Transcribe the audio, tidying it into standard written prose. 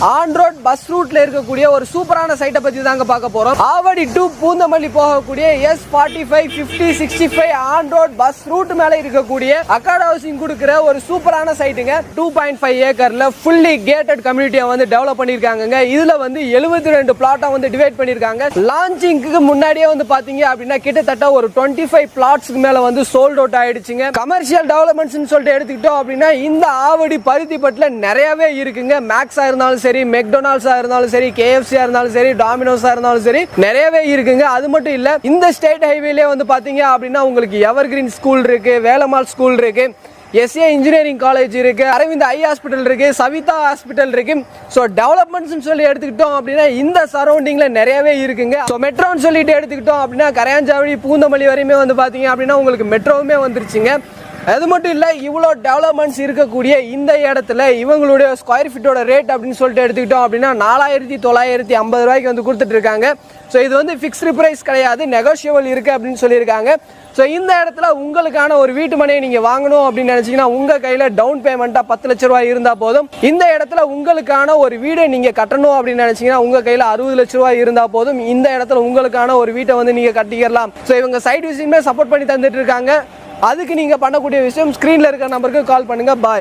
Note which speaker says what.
Speaker 1: On road bus ரூட்ல இருக்கக்கூடிய ஒரு சூப்பரான சைட்டை பத்தி தாங்க பார்க்க போறோம். ஆவடி டு பூந்தமல்லி போகக்கூடிய S45 50 65 on road bus route மேல இருக்கக்கூடிய அக்கார்ட் ஹவுசிங் கொடுக்கிற ஒரு சூப்பரான சைட்டுங்க. 2.5 ஏக்கர்ல ஃபுல்லி கேட்டட் கம்யூனிட்டியை வந்து டெவலப் பண்ணிருக்காங்க. இதுல வந்து 72 பிளாட்டா வந்து டிவைட் பண்ணிருக்காங்க. லான்ச்சிங்க்கு முன்னாடியே வந்து பாத்தீங்க அப்படின்னா கிட்டத்தட்ட ஒரு 25 பிளாட்ஸ்க்கு மேல வந்து சோல்ட் அவுட் ஆயிடுச்சுங்க. கமர்ஷியல் டெவலப்மெண்ட்ஸ் சொல்லிட்டு எடுத்துக்கிட்டோம் அப்படின்னா இந்த ஆவடி பருத்திப்பட்டுல நிறையவே இருக்குங்க. மேக்ஸா இருந்தாலும் சரி, மெக்டொனால்ட்ஸா இருந்தாலும் சரி, KFC இருந்தாலும் சரி, டாமினோஸா இருந்தாலும் சரி, நிறையவே இருக்குங்க. அது மட்டும் இல்ல, இந்த ஸ்டேட் ஹைவேல வந்து பாத்தீங்க அப்படின்னா உங்களுக்கு எவர்கிரீன் ஸ்கூல் இருக்கு, வேலம்மாள் ஸ்கூல் இருக்கு, SA இன்ஜினியரிங் காலேஜ் இருக்கு, அரவிந்த் ஐ ஹாஸ்பிட்டல் இருக்கு, சவிதா ஹாஸ்பிட்டல் இருக்கு. ஸோ டெவலப்மெண்ட்ஸ் சொல்லி எடுத்துக்கிட்டோம் அப்படின்னா இந்த சரௌண்டிங்ல நிறையவே இருக்குங்க. ஸோ மெட்ரோன்னு சொல்லிட்டு எடுத்துக்கிட்டோம் அப்படின்னா கரையாஞ்சாவடி பூந்தமல்லி வரையுமே வந்து பாத்தீங்க அப்படின்னா உங்களுக்கு மெட்ரோவுமே வந்துருச்சுங்க. அது மட்டும் இல்ல, இவ்வளோ டெவலப்மெண்ட்ஸ் இருக்கக்கூடிய இந்த இடத்துல இவங்களுடைய ஸ்கொயர் ஃபீட்டோட ரேட் அப்படின்னு சொல்லிட்டு எடுத்துக்கிட்டோம் அப்படின்னா 4950 ரூபாய்க்கு வந்து கொடுத்துட்டு இருக்காங்க. ஸோ இது வந்து ஃபிக்ஸ்டு பிரைஸ் கிடையாது, நெகோஷியபிள் இருக்கு அப்படின்னு சொல்லியிருக்காங்க. ஸோ இந்த இடத்துல உங்களுக்கான ஒரு வீட்டு மனையை நீங்க வாங்கணும் அப்படின்னு நினைச்சீங்கன்னா உங்க கையில டவுன் பேமெண்டா 10 லட்ச ரூபாய் இருந்தா போதும். இந்த இடத்துல உங்களுக்கான ஒரு வீடை நீங்க கட்டணும் அப்படின்னு நினைச்சீங்கன்னா உங்க கையில 60 லட்ச ரூபாய் இருந்தா போதும். இந்த இடத்துல உங்களுக்கான ஒரு வீட்டை வந்து நீங்க கட்டிக்கலாம். ஸோ இவங்க சைட் விசிட்டுமே சப்போர்ட் பண்ணி தந்துட்டு இருக்காங்க. அதுக்கு நீங்க பண்ணக்கூடிய விஷயம் ஸ்கிரீன்ல இருக்க நம்பருக்கு கால் பண்ணுங்க. பாய்.